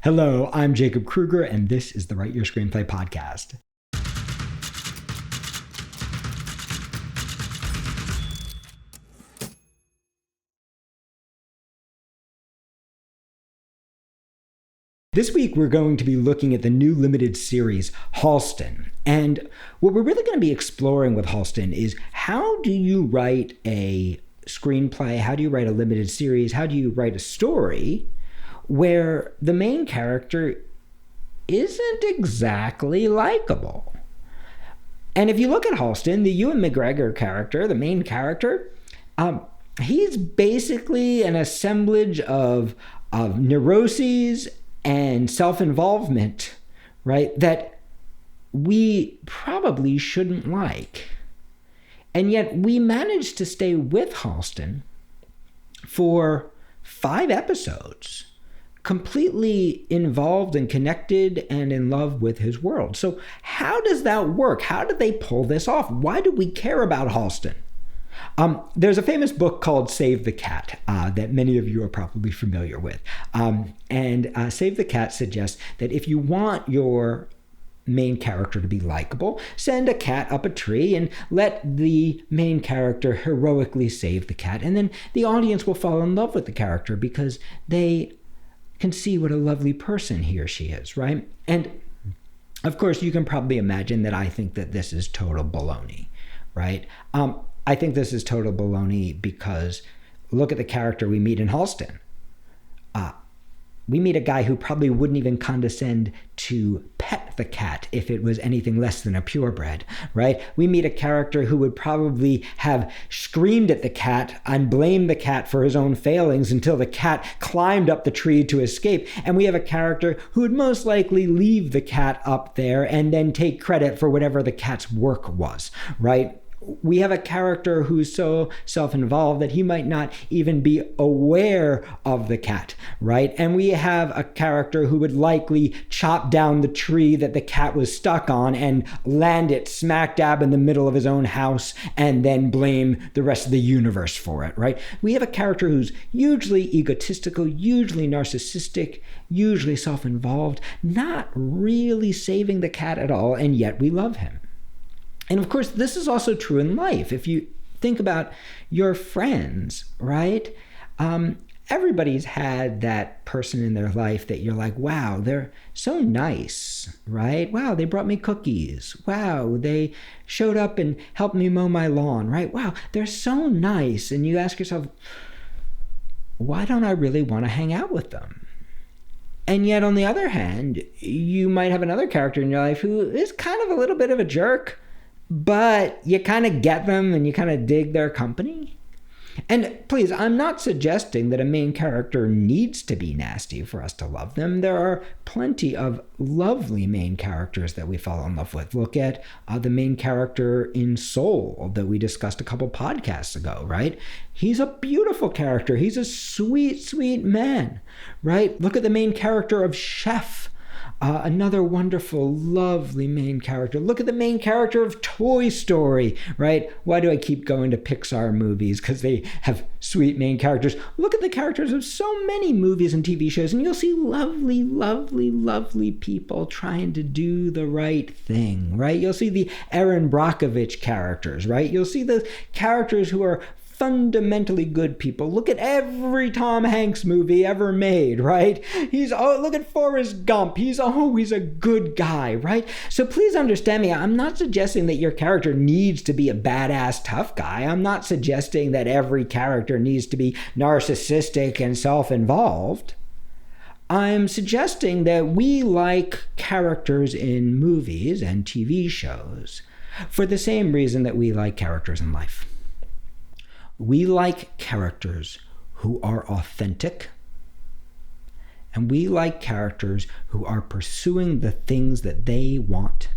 Hello, I'm Jacob Kruger, and this is the Write Your Screenplay podcast. This week, we're going to be looking at the new limited series, Halston. And what we're really going to be exploring with Halston is how do you write a screenplay? How do you write a limited series? How do you write a story where the main character isn't exactly likable? And if you look at Halston, the Ewan McGregor character, the main character, he's basically an assemblage of neuroses and self-involvement, right, that we probably shouldn't like. And yet we managed to stay with Halston for 5 episodes, completely involved and connected and in love with his world. So how does that work? How did they pull this off? Why do we care about Halston? There's a famous book called Save the Cat that many of you are probably familiar with. And Save the Cat suggests that if you want your main character to be likable, send a cat up a tree and let the main character heroically save the cat. And then the audience will fall in love with the character because they can see what a lovely person he or she is, right? And of course, you can probably imagine that I think that this is total baloney, right? I think this is total baloney because look at the character we meet in Halston. We meet a guy who probably wouldn't even condescend to pet the cat if it was anything less than a purebred, right? We meet a character who would probably have screamed at the cat and blamed the cat for his own failings until the cat climbed up the tree to escape. And we have a character who would most likely leave the cat up there and then take credit for whatever the cat's work was, right? We have a character who's so self-involved that he might not even be aware of the cat, right? And we have a character who would likely chop down the tree that the cat was stuck on and land it smack dab in the middle of his own house and then blame the rest of the universe for it, right? We have a character who's usually egotistical, usually narcissistic, usually self-involved, not really saving the cat at all, and yet we love him. And of course, this is also true in life. If you think about your friends, right? Everybody's had that person in their life that you're like, wow, they're so nice, right? Wow, they brought me cookies. Wow, they showed up and helped me mow my lawn, right? Wow, they're so nice. And you ask yourself, why don't I really want to hang out with them? And yet, on the other hand, you might have another character in your life who is kind of a little bit of a jerk, but you kind of get them and you kind of dig their company. And please, I'm not suggesting that a main character needs to be nasty for us to love them. There are plenty of lovely main characters that we fall in love with. Look at the main character in Soul that we discussed a couple podcasts ago, right? He's a beautiful character. He's a sweet, sweet man, right? Look at the main character of Chef. Another wonderful, lovely main character. Look at the main character of Toy Story, right? Why do I keep going to Pixar movies? Because they have sweet main characters. Look at the characters of so many movies and TV shows, and you'll see lovely, lovely, lovely people trying to do the right thing, right? You'll see the Erin Brockovich characters, right? You'll see the characters who are fundamentally good people. Look at every Tom Hanks movie ever made, right? Look at Forrest Gump. He's always a good guy, right? So please understand me. I'm not suggesting that your character needs to be a badass tough guy. I'm not suggesting that every character needs to be narcissistic and self-involved. I'm suggesting that we like characters in movies and TV shows for the same reason that we like characters in life. We like characters who are authentic, and we like characters who are pursuing the things that they want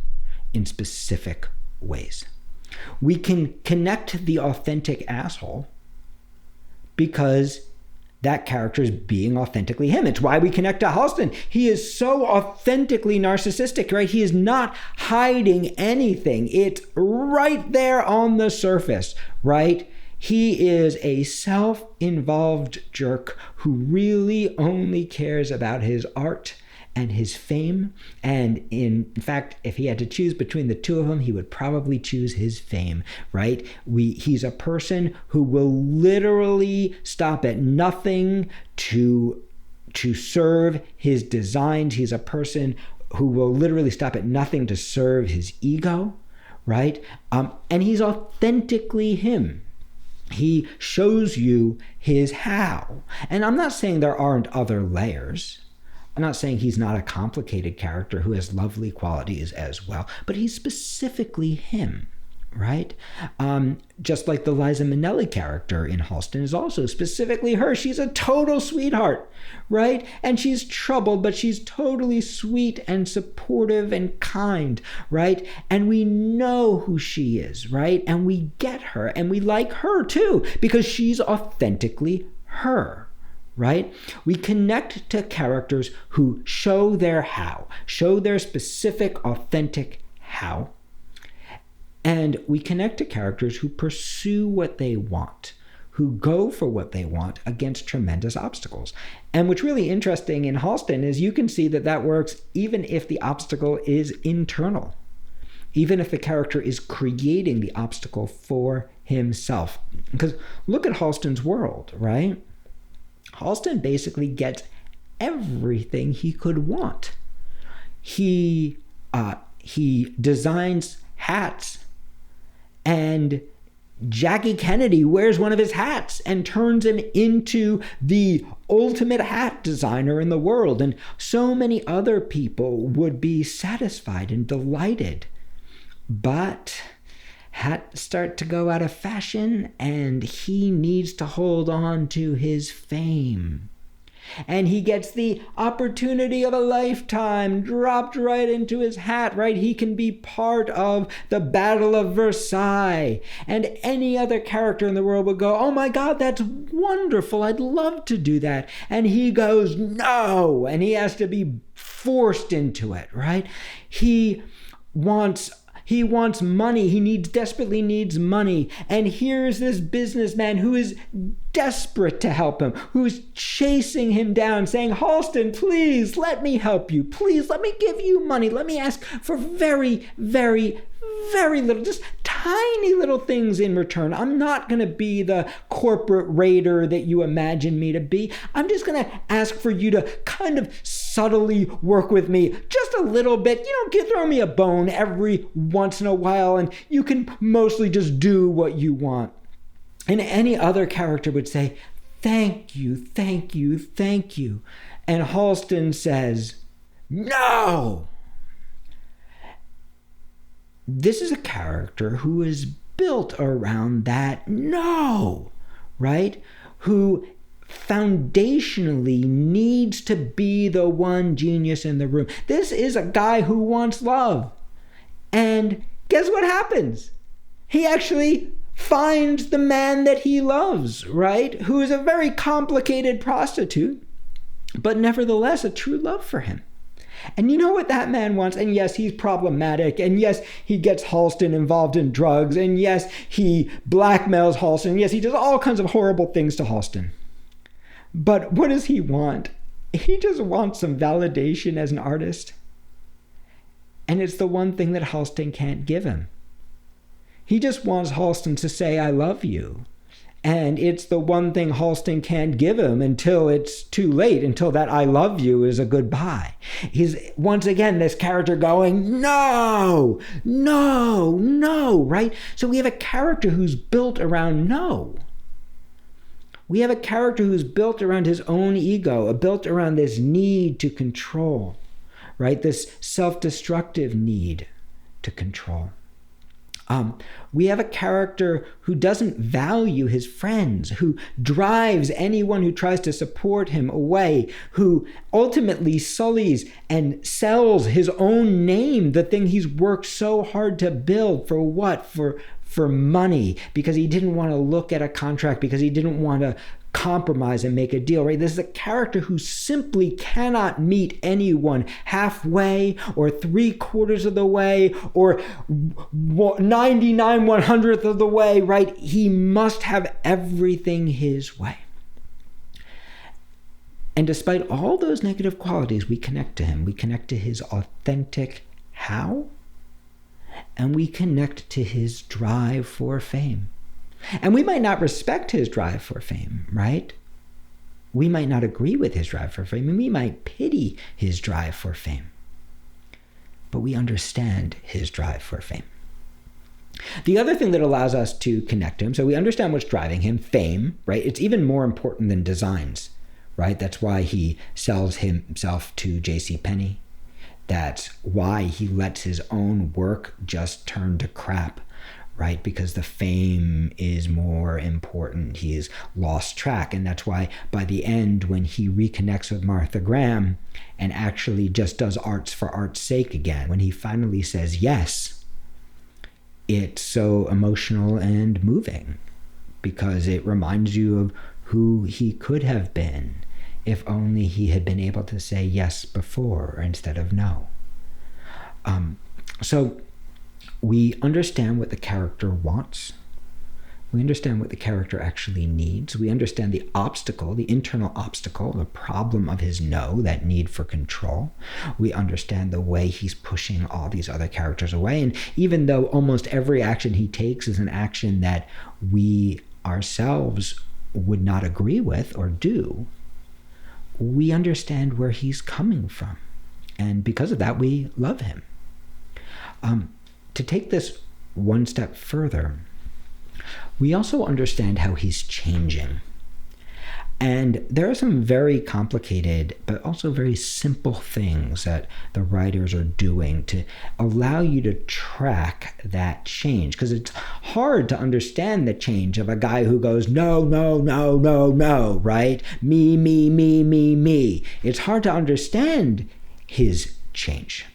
in specific ways. We can connect the authentic asshole because that character is being authentically him. It's why we connect to Halston. He is so authentically narcissistic, right? He is not hiding anything. It's right there on the surface, right? He is a self-involved jerk who really only cares about his art and his fame. And in fact, if he had to choose between the two of them, he would probably choose his fame, right? He's a person who will literally stop at nothing to serve his designs. He's a person who will literally stop at nothing to serve his ego, right? And he's authentically him. He shows you his how. And I'm not saying there aren't other layers. I'm not saying he's not a complicated character who has lovely qualities as well, but he's specifically him, right? Just like the Liza Minnelli character in Halston is also specifically her. She's a total sweetheart, right? And she's troubled, but she's totally sweet and supportive and kind, right? And we know who she is, right? And we get her and we like her too because she's authentically her. Right? We connect to characters who show their how, show their specific, authentic how. And we connect to characters who pursue what they want, who go for what they want against tremendous obstacles. And what's really interesting in Halston is you can see that that works even if the obstacle is internal, even if the character is creating the obstacle for himself. Because look at Halston's world, right? Halston basically gets everything he could want. He designs hats, and Jackie Kennedy wears one of his hats and turns him into the ultimate hat designer in the world. And so many other people would be satisfied and delighted. But hats start to go out of fashion, and he needs to hold on to his fame. And he gets the opportunity of a lifetime dropped right into his hat, right? He can be part of the Battle of Versailles. And any other character in the world would go, oh my God, that's wonderful. I'd love to do that. And he goes, no. And he has to be forced into it, right? He wants money. He desperately needs money. And here's this businessman who is desperate to help him, who's chasing him down, saying, Halston, please let me help you. Please let me give you money. Let me ask for very, very, very little, just tiny little things in return. I'm not going to be the corporate raider that you imagine me to be. I'm just going to ask for you to kind of subtly work with me just a little bit. You know, throw me a bone every once in a while, and you can mostly just do what you want. And any other character would say, thank you, thank you, thank you. And Halston says, no. This is a character who is built around that no, right? Who foundationally needs to be the one genius in the room. This is a guy who wants love. And guess what happens? He actually finds the man that he loves, right? Who is a very complicated prostitute, but nevertheless a true love for him. And you know what that man wants? And yes, he's problematic. And yes, he gets Halston involved in drugs. And yes, he blackmails Halston. Yes, he does all kinds of horrible things to Halston. But what does he want? He just wants some validation as an artist. And it's the one thing that Halston can't give him. He just wants Halston to say, I love you. And it's the one thing Halston can't give him until it's too late, until that I love you is a goodbye. He's once again this character going, no, no, no, right? So we have a character who's built around no. We have a character who's built around his own ego, built around this need to control, right? This self-destructive need to control. We have a character who doesn't value his friends, who drives anyone who tries to support him away, who ultimately sullies and sells his own name, the thing he's worked so hard to build. For what? For money, because he didn't want to look at a contract, because he didn't want to compromise and make a deal, right? This is a character who simply cannot meet anyone halfway or 3/4 of the way or 99/100th of the way, right? He must have everything his way. And despite all those negative qualities, we connect to him. We connect to his authentic how, and we connect to his drive for fame. And we might not respect his drive for fame, right? We might not agree with his drive for fame, and we might pity his drive for fame. But we understand his drive for fame. The other thing that allows us to connect to him, so we understand what's driving him, fame, right? It's even more important than designs, right? That's why he sells himself to JCPenney. That's why he lets his own work just turn to crap, right? Because the fame is more important. He's lost track. And that's why by the end, when he reconnects with Martha Graham and actually just does arts for art's sake again, when he finally says yes, it's so emotional and moving because it reminds you of who he could have been if only he had been able to say yes before instead of no. So we understand what the character wants. We understand what the character actually needs. We understand the obstacle, the internal obstacle, the problem of his no, that need for control. We understand the way he's pushing all these other characters away. And even though almost every action he takes is an action that we ourselves would not agree with or do, we understand where he's coming from. And because of that, we love him. To take this one step further, we also understand how he's changing. And there are some very complicated, but also very simple things that the writers are doing to allow you to track that change. Because it's hard to understand the change of a guy who goes, no, no, no, no, no, right? Me, me, me, me, me. It's hard to understand his change.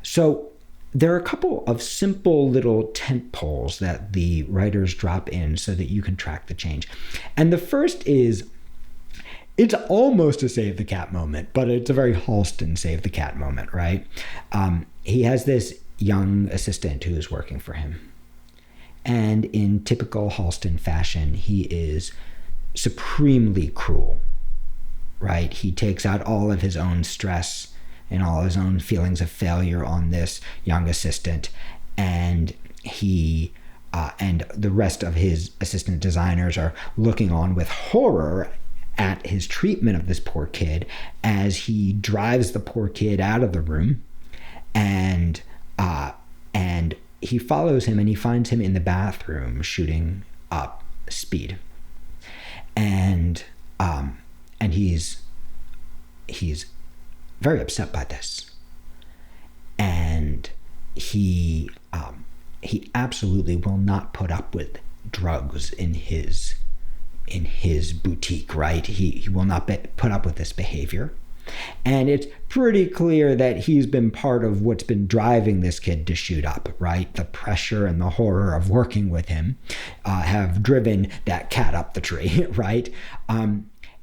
So there are a couple of simple little tent poles that the writers drop in so that you can track the change. And the first is, it's almost a save the cat moment, but it's a very Halston save the cat moment, right? He has this young assistant who is working for him. And in typical Halston fashion, he is supremely cruel, right? He takes out all of his own stress and all his own feelings of failure on this young assistant, and he and the rest of his assistant designers are looking on with horror at his treatment of this poor kid as he drives the poor kid out of the room, and he follows him and he finds him in the bathroom shooting up speed, and he's very upset by this, and he absolutely will not put up with drugs in his boutique, right? He will not put up with this behavior, and it's pretty clear that he's been part of what's been driving this kid to shoot up, right? The pressure and the horror of working with him have driven that cat up the tree, right?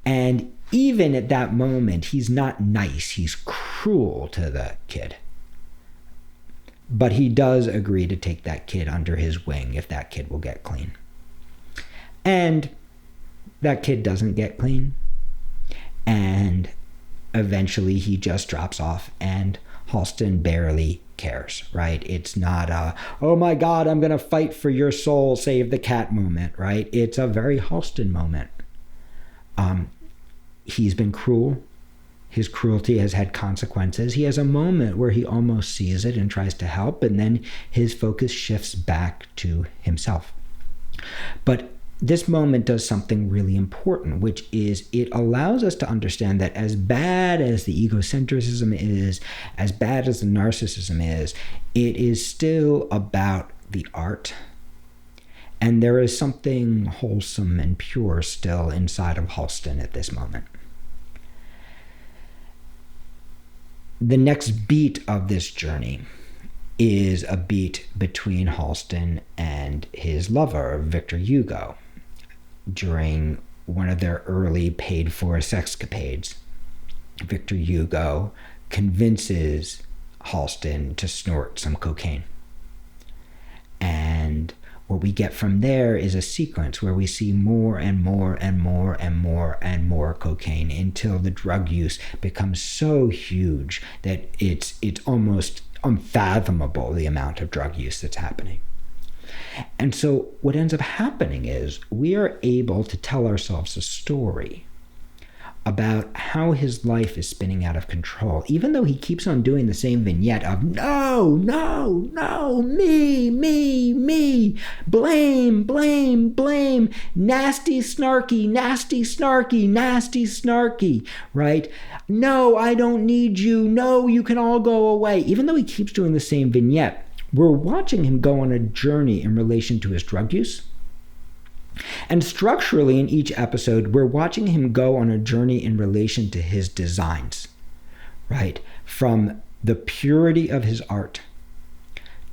And even at that moment, he's not nice. He's cruel to the kid. But he does agree to take that kid under his wing if that kid will get clean. And that kid doesn't get clean. And eventually he just drops off, and Halston barely cares, right? It's not a, oh my God, I'm going to fight for your soul, save the cat moment, right? It's a very Halston moment. He's been cruel. His cruelty has had consequences. He has a moment where he almost sees it and tries to help, and then his focus shifts back to himself. But this moment does something really important, which is it allows us to understand that as bad as the egocentrism is, as bad as the narcissism is, it is still about the art. And there is something wholesome and pure still inside of Halston at this moment. The next beat of this journey is a beat between Halston and his lover, Victor Hugo, during one of their early paid-for sexcapades. Victor Hugo convinces Halston to snort some cocaine. And what we get from there is a sequence where we see more and more and more and more and more cocaine until the drug use becomes so huge that it's almost unfathomable, the amount of drug use that's happening. And so what ends up happening is we are able to tell ourselves a story about how his life is spinning out of control, even though he keeps on doing the same vignette of no, no, no, me, blame, blame, blame, nasty, snarky, nasty, snarky, nasty, snarky, right? No, I don't need you. No, you can all go away. Even though he keeps doing the same vignette, we're watching him go on a journey in relation to his drug use. And structurally, in each episode, we're watching him go on a journey in relation to his designs, right? From the purity of his art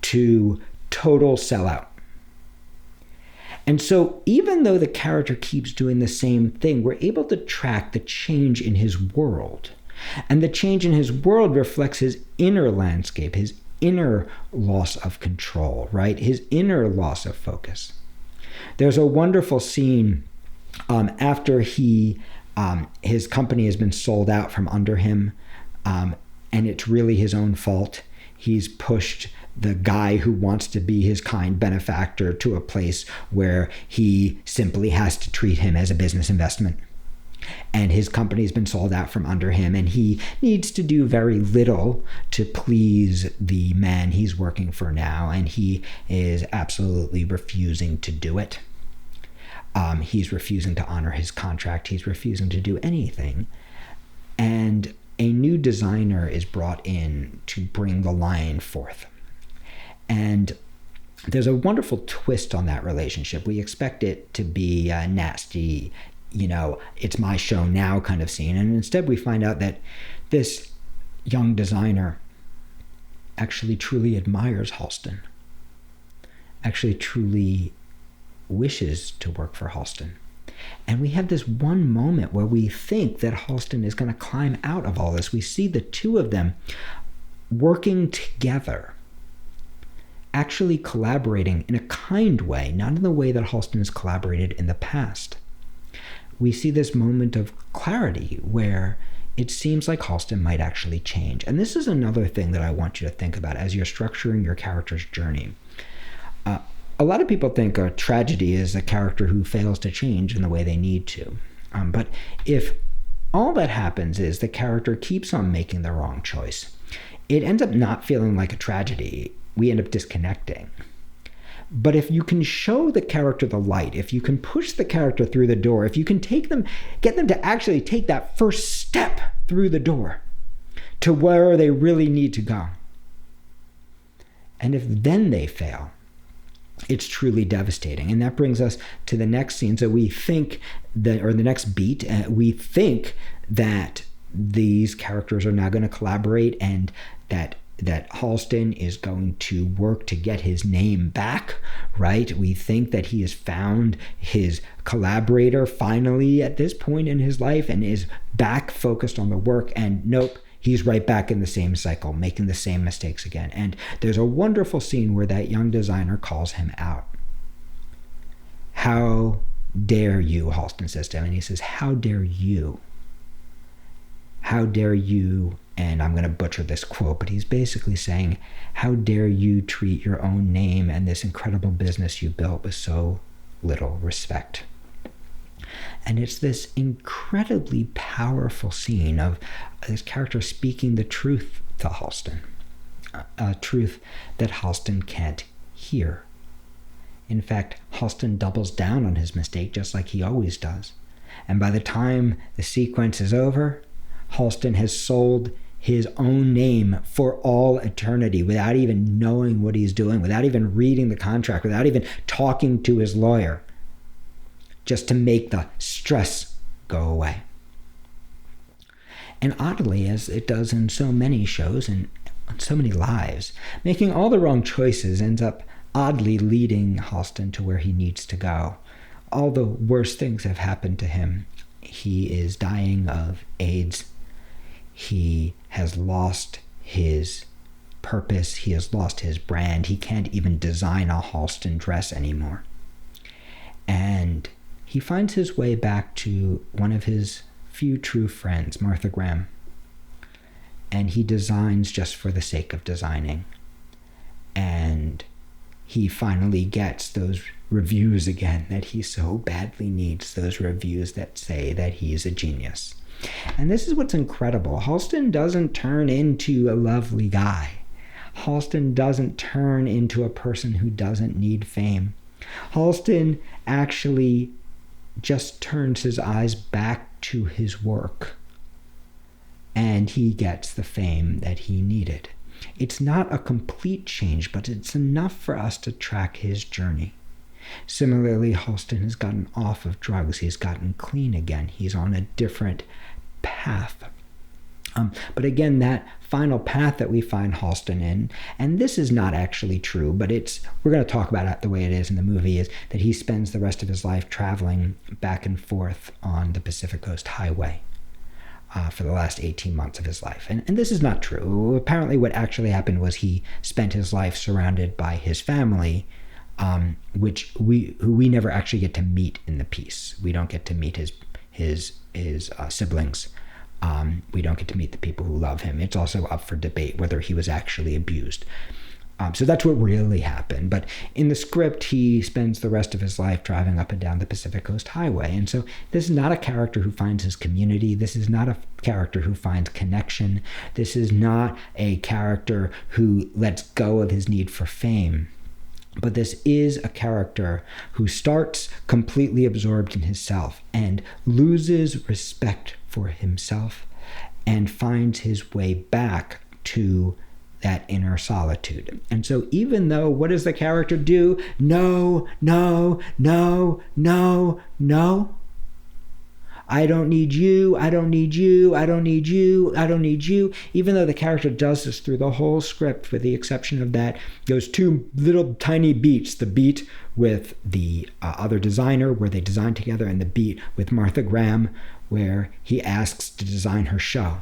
to total sellout. And so even though the character keeps doing the same thing, we're able to track the change in his world. And the change in his world reflects his inner landscape, his inner loss of control, right? His inner loss of focus. There's a wonderful scene after his company has been sold out from under him, and it's really his own fault. He's pushed the guy who wants to be his kind benefactor to a place where he simply has to treat him as a business investment. And his company's been sold out from under him, and he needs to do very little to please the man he's working for now, and he is absolutely refusing to do it. He's refusing to honor his contract. He's refusing to do anything. And a new designer is brought in to bring the line forth. And there's a wonderful twist on that relationship. We expect it to be a nasty, it's my show now kind of scene. And instead we find out that this young designer actually truly admires Halston, actually truly wishes to work for Halston. And we have this one moment where we think that Halston is going to climb out of all this. We see the two of them working together, actually collaborating in a kind way, not in the way that Halston has collaborated in the past. We see this moment of clarity where it seems like Halston might actually change. And this is another thing that I want you to think about as you're structuring your character's journey. A lot of people think a tragedy is a character who fails to change in the way they need to. But if all that happens is the character keeps on making the wrong choice, it ends up not feeling like a tragedy. We end up disconnecting. But if you can show the character the light, if you can push the character through the door, if you can get them to actually take that first step through the door to where they really need to go, and if then they fail, it's truly devastating. And that brings us to the next scene. So we think that, or the next beat, we think that these characters are now going to collaborate, and that Halston is going to work to get his name back, right? We think that he has found his collaborator finally at this point in his life and is back focused on the work, and nope, he's right back in the same cycle, making the same mistakes again. And there's a wonderful scene where that young designer calls him out. "How dare you," Halston says to him, and he says, "How dare you? How dare you," and I'm going to butcher this quote, but he's basically saying, "How dare you treat your own name and this incredible business you built with so little respect?" And it's this incredibly powerful scene of this character speaking the truth to Halston, a truth that Halston can't hear. In fact, Halston doubles down on his mistake just like he always does. And by the time the sequence is over, Halston has sold his own name for all eternity without even knowing what he's doing, without even reading the contract, without even talking to his lawyer, just to make the stress go away. And oddly, as it does in so many shows and so many lives, making all the wrong choices ends up oddly leading Halston to where he needs to go. All the worst things have happened to him. He is dying of AIDS. He has lost his purpose. He has lost his brand. He can't even design a Halston dress anymore. And he finds his way back to one of his few true friends, Martha Graham. And he designs just for the sake of designing. And he finally gets those reviews again that he so badly needs, those reviews that say that he's a genius. And this is what's incredible. Halston doesn't turn into a lovely guy. Halston doesn't turn into a person who doesn't need fame. Halston actually just turns his eyes back to his work, and he gets the fame that he needed. It's not a complete change, but it's enough for us to track his journey. Similarly, Halston has gotten off of drugs. He's gotten clean again. He's on a different path. But again, that final path that we find Halston in, and this is not actually true, but we're going to talk about it the way it is in the movie, is that he spends the rest of his life traveling back and forth on the Pacific Coast Highway for the last 18 months of his life. And this is not true. Apparently what actually happened was he spent his life surrounded by his family, who we never actually get to meet in the piece. We don't get to meet his siblings. We don't get to meet the people who love him. It's also up for debate whether he was actually abused. So that's what really happened. But in the script, he spends the rest of his life driving up and down the Pacific Coast Highway. And so this is not a character who finds his community. This is not a character who finds connection. This is not a character who lets go of his need for fame. But this is a character who starts completely absorbed in himself and loses respect for himself and finds his way back to that inner solitude. And so even though, what does the character do? No. I don't need you. I don't need you. I don't need you. I don't need you. Even though the character does this through the whole script, with the exception of those two little tiny beats, the beat with the other designer where they design together, and the beat with Martha Graham where he asks to design her show.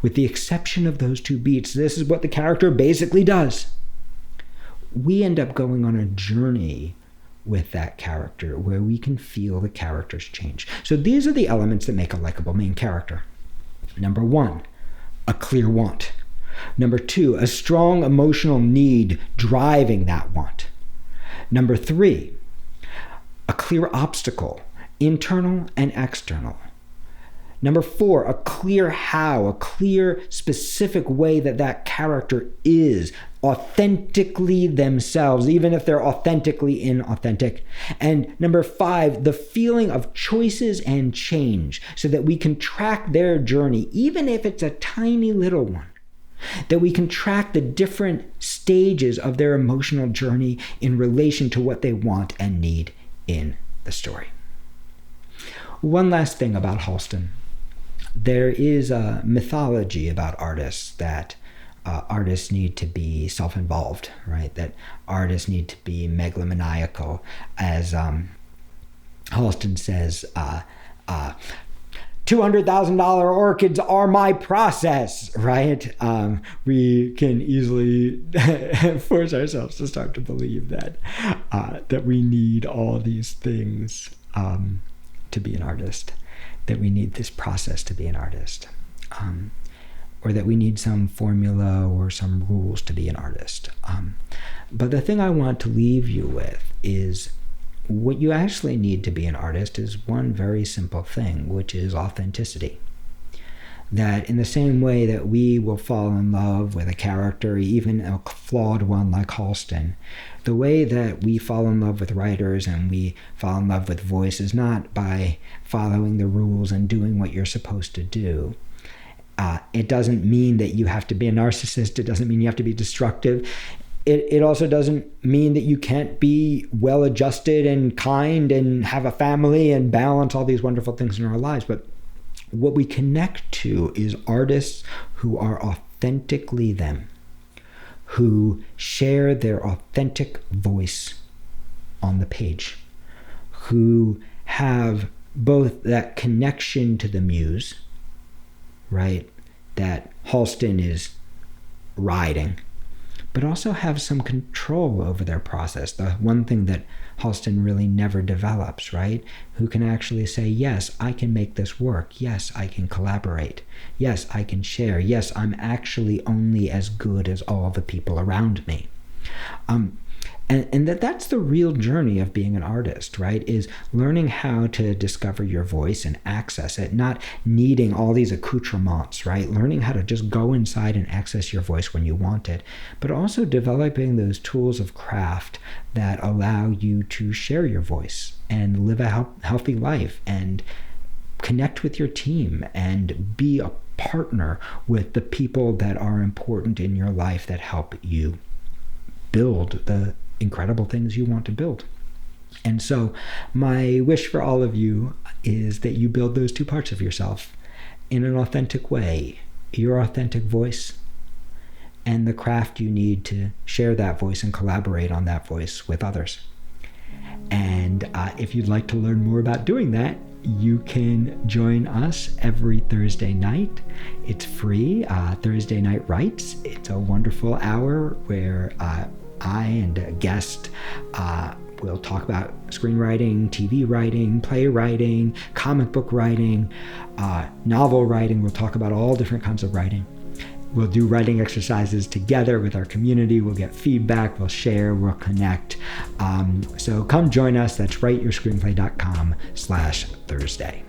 With the exception of those two beats, this is what the character basically does. We end up going on a journey with that character where we can feel the character's change. So these are the elements that make a likable main character. Number 1, a clear want. Number 2, a strong emotional need driving that want. Number 3, a clear obstacle, internal and external. Number 4, a clear how, a clear specific way that character is authentically themselves, even if they're authentically inauthentic. And number 5, the feeling of choices and change, so that we can track their journey, even if it's a tiny little one. That we can track the different stages of their emotional journey in relation to what they want and need in the story. One last thing about Halston. There is a mythology about artists that artists need to be self-involved, right? That artists need to be megalomaniacal. As Halston says, $200,000 orchids are my process, right? We can easily force ourselves to start to believe that we need all these things to be an artist, that we need this process to be an artist, or that we need some formula or some rules to be an artist. But the thing I want to leave you with is what you actually need to be an artist is one very simple thing, which is authenticity. That in the same way that we will fall in love with a character, even a flawed one like Halston, the way that we fall in love with writers and we fall in love with voice is not by following the rules and doing what you're supposed to do. It doesn't mean that you have to be a narcissist. It doesn't mean you have to be destructive. It also doesn't mean that you can't be well-adjusted and kind and have a family and balance all these wonderful things in our lives. But what we connect to is artists who are authentically them, who share their authentic voice on the page, who have both that connection to the muse, right, that Halston is riding, but also have some control over their process. The one thing that Halston really never develops, right? Who can actually say, yes, I can make this work. Yes, I can collaborate. Yes, I can share. Yes, I'm actually only as good as all the people around me. And that's the real journey of being an artist, right? Is learning how to discover your voice and access it, not needing all these accoutrements, right? Learning how to just go inside and access your voice when you want it, but also developing those tools of craft that allow you to share your voice and live a healthy life and connect with your team and be a partner with the people that are important in your life that help you build the incredible things you want to build. And so my wish for all of you is that you build those two parts of yourself in an authentic way, your authentic voice and the craft you need to share that voice and collaborate on that voice with others. And if you'd like to learn more about doing that, you can join us every Thursday night. It's free, Thursday Night Writes. It's a wonderful hour where I and a guest will talk about screenwriting, TV writing, playwriting, comic book writing, novel writing. We'll talk about all different kinds of writing. We'll do writing exercises together with our community. We'll get feedback, we'll share, we'll connect. So come join us. That's writeyourscreenplay.com/Thursday.